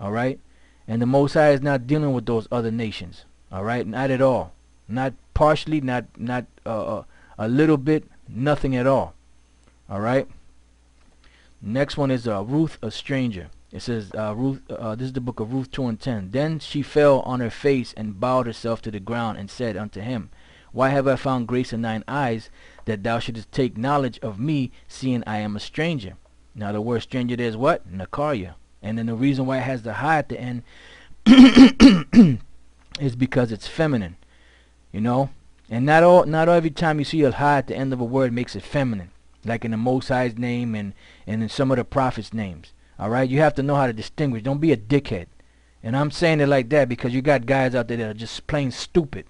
All right, and the Most High is not dealing with those other nations. All right, not at all, not partially, not a little bit, nothing at all. All right. Next one is Ruth, a stranger. It says Ruth. This is the book of Ruth 2:10. Then she fell on her face and bowed herself to the ground and said unto him, Why have I found grace in thine eyes, that thou shouldest take knowledge of me, seeing I am a stranger? Now the word stranger there is what? Nakarya. And then the reason why it has the ha at the end is because it's feminine. You know? And not every time you see a ha at the end of a word makes it feminine. Like in the Most High's name and in some of the prophets' names. Alright? You have to know how to distinguish. Don't be a dickhead. And I'm saying it like that because you got guys out there that are just plain stupid.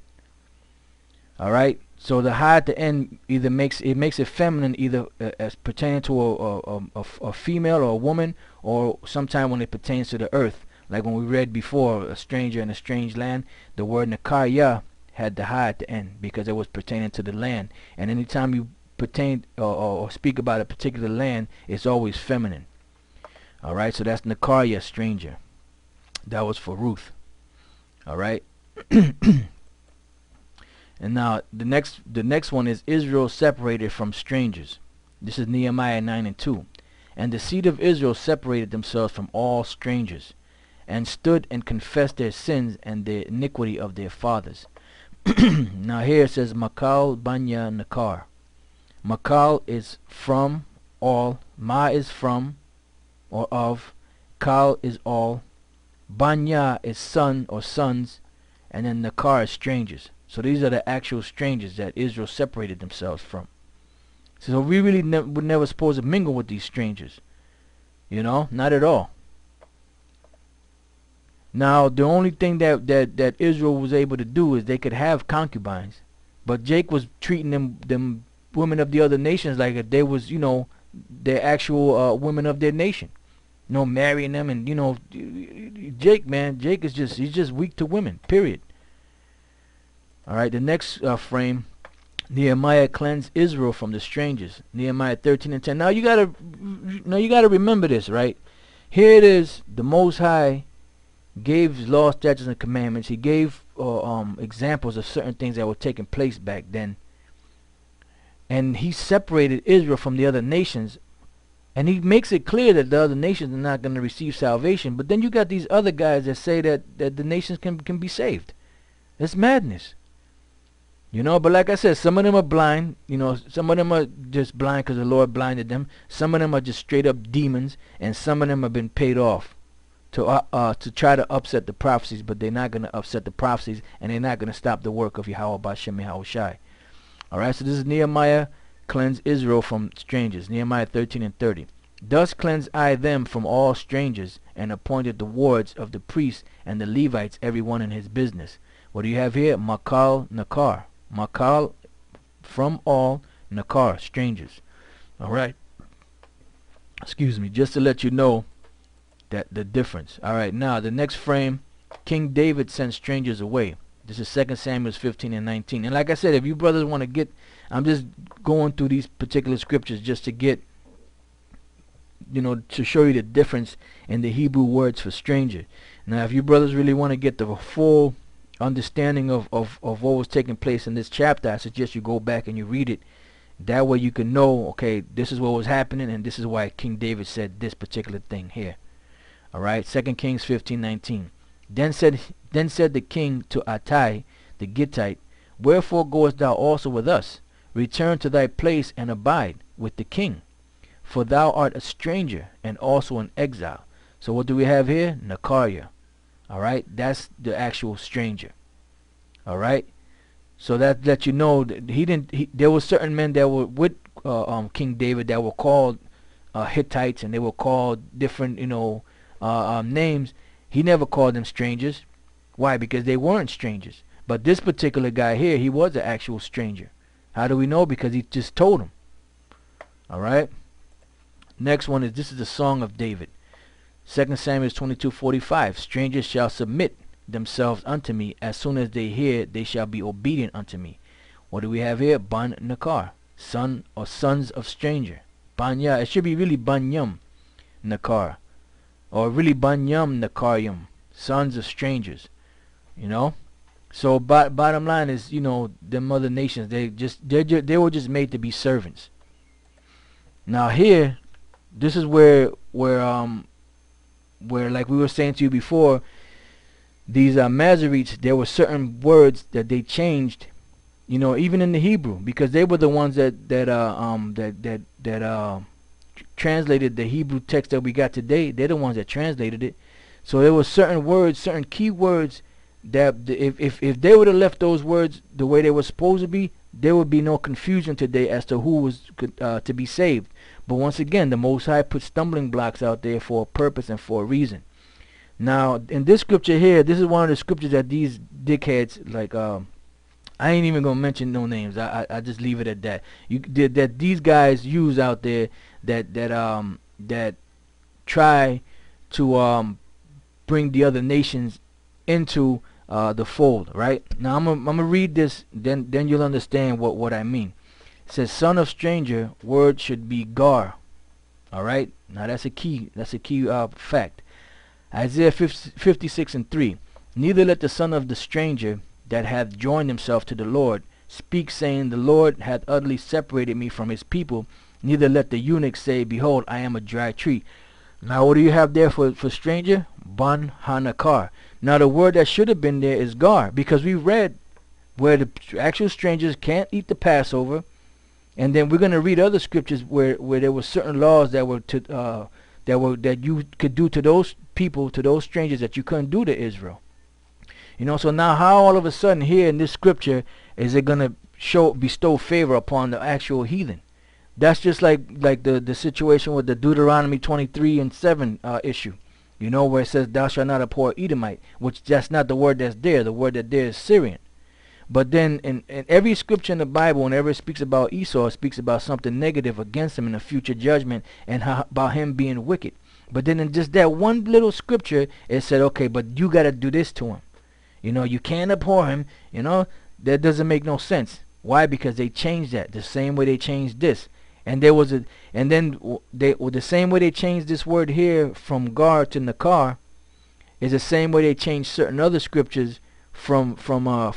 Alright? So the ha at the end either makes it feminine, either as pertaining to a female or a woman, or sometime when it pertains to the earth. Like when we read before, a stranger in a strange land, the word Nakarya had the ha at the end because it was pertaining to the land. And anytime you pertain or speak about a particular land, it's always feminine. Alright, so that's Nakarya, stranger. That was for Ruth. Alright. And now the next one is Israel separated from strangers. This is Nehemiah 9:2. And the seed of Israel separated themselves from all strangers, and stood and confessed their sins and the iniquity of their fathers. Now here it says Makal Banya Nakar. Makal is from, all. Ma is from or of. Kal is all. Banya is son or sons. And then Nakar is strangers. So these are the actual strangers that Israel separated themselves from. So we really would never supposed to mingle with these strangers. You know, not at all. Now the only thing that Israel was able to do is they could have concubines. But Jake was treating them women of the other nations like if they was, you know, their actual women of their nation. You know, marrying them, and you know, Jake is he's just weak to women, period. Alright, the next frame, Nehemiah cleansed Israel from the strangers. Nehemiah 13:10. Now you gotta remember this, right? Here it is, the Most High gave law, statutes, and commandments. He gave examples of certain things that were taking place back then. And he separated Israel from the other nations. And he makes it clear that the other nations are not going to receive salvation. But then you got these other guys that say that the nations can be saved. It's madness. You know, but like I said, some of them are blind. You know, some of them are just blind because the Lord blinded them. Some of them are just straight up demons. And some of them have been paid off to try to upset the prophecies. But they're not going to upset the prophecies. And they're not going to stop the work of Yahweh Bashem Yahweh Shai. Alright, so this is Nehemiah cleanse Israel from strangers. Nehemiah 13:30. Thus cleansed I them from all strangers, and appointed the wards of the priests and the Levites, every one in his business. What do you have here? Makal Nakar. Makal from all, Nakar, strangers. Alright. Excuse me, just to let you know that the difference. Alright, now the next frame, King David sent strangers away. This is 2 Samuel 15:19. And like I said, if you brothers want to get, I'm just going through these particular scriptures just to get, you know, to show you the difference in the Hebrew words for stranger. Now, if you brothers really want to get the full understanding of what was taking place in this chapter, I suggest you go back and you read it. That way you can know, okay, this is what was happening, and this is why King David said this particular thing here. Alright, 2 Kings 15:19. Then said the king to Attai the Gittite, Wherefore goest thou also with us? Return to thy place and abide with the king, for thou art a stranger and also an exile. So what do we have here? Nakarya. Alright, that's the actual stranger. Alright, so that lets you know that there were certain men that were with King David that were called Hittites, and they were called different, you know, names. He never called them strangers. Why? Because they weren't strangers. But this particular guy here, he was an actual stranger. How do we know? Because he just told him. Alright. Next one is, this is the Song of David. 2 Samuel 22:45. Strangers shall submit themselves unto me. As soon as they hear, they shall be obedient unto me. What do we have here? Ban Nakar. Son or sons of stranger. Banya. It should be really Banyam Nakar. or really Banyam Nakaryam, sons of strangers. You know. So bottom line is, them other nations, they were just made to be servants. Now here, this is where like we were saying to you before, these Masoretes, there were certain words that they changed, even in the Hebrew, because they were the ones that translated the Hebrew text that we got today. They're the ones that translated it. So there were certain words, certain key words that if they would have left those words the way they were supposed to be, there would be no confusion today as to who was to be saved. But once again, the Most High put stumbling blocks out there for a purpose and for a reason. Now, in this scripture here, this is one of the scriptures that these dickheads, like, I ain't even gonna mention no names. I just leave it at that. That these guys use out there that try to bring the other nations into the fold. Right now, I'm gonna read this. Then you'll understand what I mean. It says, "Son of stranger, word should be gar." All right. Now that's a key. That's a key fact. Isaiah 56:3. "Neither let the son of the stranger that hath joined himself to the Lord speak, saying, The Lord hath utterly separated me from his people. Neither let the eunuch say, Behold, I am a dry tree." Now what do you have there for stranger? Ban hanakar. Now the word that should have been there is gar, because we read where the actual strangers can't eat the Passover, and then we're going to read other scriptures where there were certain laws that were that you could do to those people, to those strangers, that you couldn't do to Israel. So now how all of a sudden here in this scripture is it going to bestow favor upon the actual heathen? That's just like the situation with the Deuteronomy 23:7 issue, where it says, "Thou shalt not abhor Edomite," which that's not the word that's there. The word that there is Syrian. But then in every scripture in the Bible, whenever it speaks about Esau, it speaks about something negative against him in a future judgment, and about him being wicked. But then in just that one little scripture, it said, okay, but you got to do this to him. You can't abhor him. That doesn't make no sense. Why? Because they changed that the same way they changed this. And the same way they changed this word here from gar to nakar is the same way they changed certain other scriptures from gar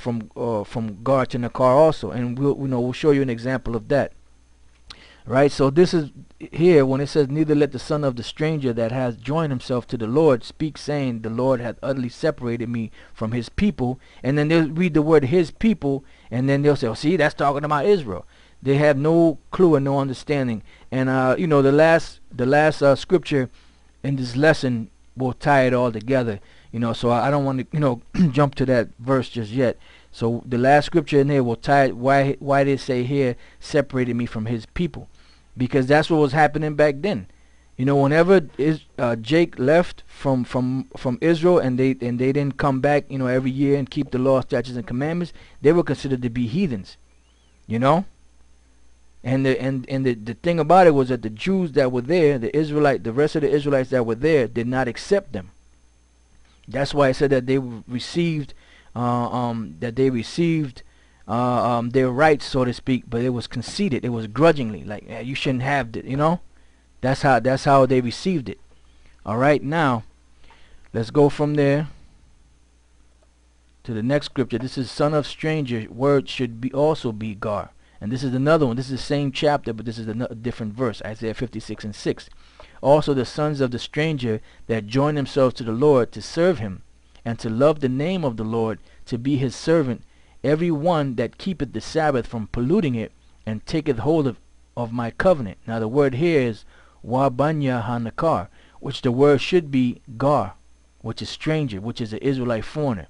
to nakar also. And we'll show you an example of that. Right? So this is here when it says, "Neither let the son of the stranger that has joined himself to the Lord speak, saying, The Lord hath utterly separated me from his people." And then they'll read the word "his people," and then they'll say, "Oh, see, that's talking about Israel." They have no clue and no understanding. And the last scripture in this lesson will tie it all together. So I don't want to jump to that verse just yet. So the last scripture in here will tie it. Why they say here, "separated me from his people," because that's what was happening back then. Whenever Jake left from Israel, and they didn't come back, every year and keep the law, statutes, and commandments, they were considered to be heathens. And the thing about it was that the Jews that were there, the rest of the Israelites that were there, did not accept them. That's why I said that they received their rights, so to speak, but it was conceded. It was grudgingly, like, you shouldn't have it. That's how they received it. All right, now let's go from there to the next scripture. This is "Son of stranger, word should also be gar." And this is another one. This is the same chapter, but this is a different verse. Isaiah 56:6. "Also the sons of the stranger that join themselves to the Lord to serve him, and to love the name of the Lord, to be his servant, every one that keepeth the Sabbath from polluting it, and taketh hold of my covenant." Now the word here is "wabanya hanakar," which the word should be gar, which is stranger, which is an Israelite foreigner.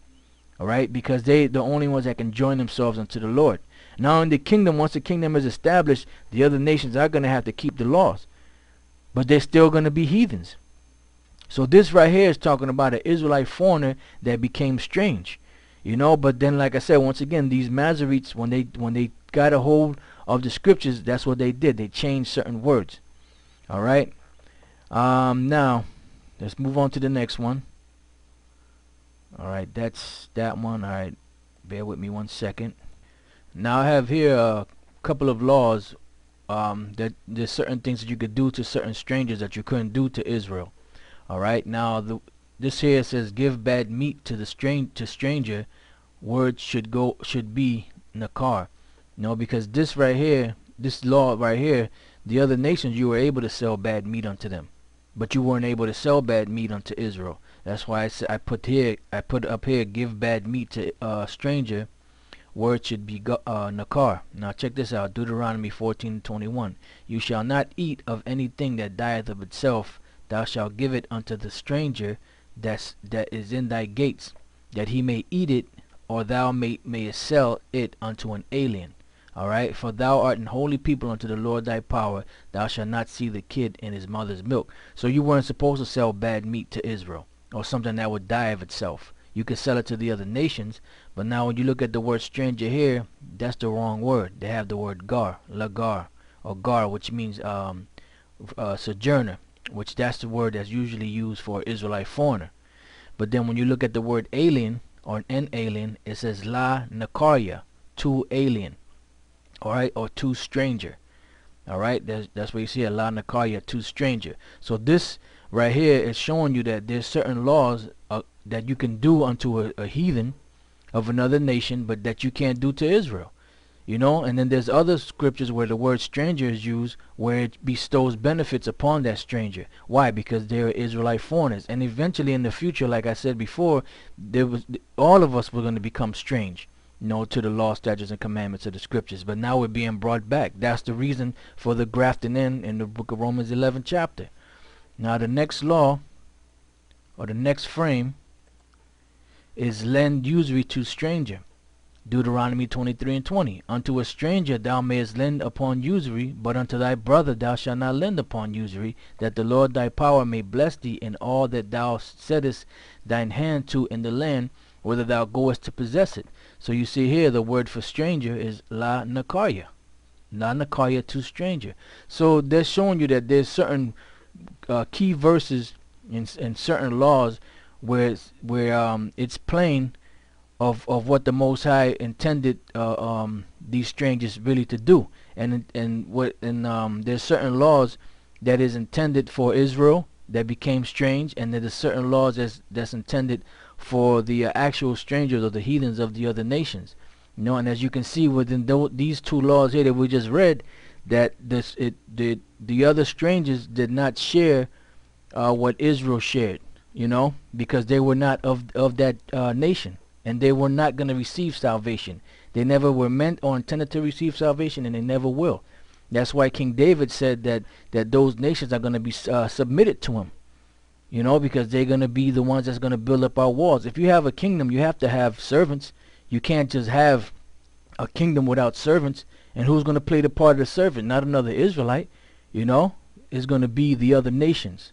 Alright, because they the only ones that can join themselves unto the Lord. Now in the kingdom, once the kingdom is established, the other nations are going to have to keep the laws, but they're still going to be heathens. So this right here is talking about an Israelite foreigner that became strange. But then, like I said, once again, these Masoretes, when they got a hold of the scriptures, that's what they did. They changed certain words. Alright, now let's move on to the next one. Alright, that's that one. Alright, bear with me 1 second. Now I have here a couple of laws, that there's certain things that you could do to certain strangers that you couldn't do to Israel. All right. Now this here says give bad meat to the stranger. Word should be nakar. No, because this right here, this law right here, the other nations you were able to sell bad meat unto them, but you weren't able to sell bad meat unto Israel. That's why I put up here, give bad meat to stranger. Word should be nakar. Now check this out, Deuteronomy 14:21. You shall not eat of anything that dieth of itself. Thou shalt give it unto the stranger that is in thy gates, that he may eat it, or thou mayest sell it unto an alien. All right, for thou art an holy people unto the Lord thy power. Thou shalt not see the kid in his mother's milk. So you weren't supposed to sell bad meat to Israel, or something that would die of itself. You could sell it to the other nations, but now when you look at the word stranger here, that's the wrong word. They have the word gar, lagar, or gar, which means sojourner, which that's the word that's usually used for Israelite foreigner. But then when you look at the word alien, or an alien, it says la nakarya, to alien, all right, or to stranger. All right, that's what you see, a la nakarya, to stranger. So this right here is showing you that there's certain laws that you can do unto a heathen of another nation, but that you can't do to Israel. You know, and then there's other scriptures where the word stranger is used, where it bestows benefits upon that stranger. Why? Because they're Israelite foreigners, and eventually in the future, like I said before, all of us were going to become strange, you know, to the law, statutes, and commandments of the scriptures. But now we're being brought back. That's the reason for the grafting in the book of Romans 11 chapter. Now the next law, or the next frame, is lend usury to stranger. Deuteronomy 23:20. Unto a stranger thou mayest lend upon usury, but unto thy brother thou shalt not lend upon usury, that the Lord thy power may bless thee in all that thou settest thine hand to in the land, whither thou goest to possess it. So you see here the word for stranger is la nakarya. La nakarya, to stranger. So they're showing you that there's certain key verses in certain laws where it's plain of what the Most High intended these strangers really to do, and there's certain laws that is intended for Israel that became strange, and there's certain laws that's intended for the actual strangers or the heathens of the other nations. You know, and as you can see within these two laws here that we just read, that the other strangers did not share what Israel shared. You know, because they were not of that nation, and they were not going to receive salvation. They never were meant or intended to receive salvation, and they never will. That's why King David said that those nations are going to be submitted to him. You know, because they're going to be the ones that's going to build up our walls. If you have a kingdom, you have to have servants. You can't just have a kingdom without servants. And who's going to play the part of the servant? Not another Israelite. You know, it's going to be the other nations.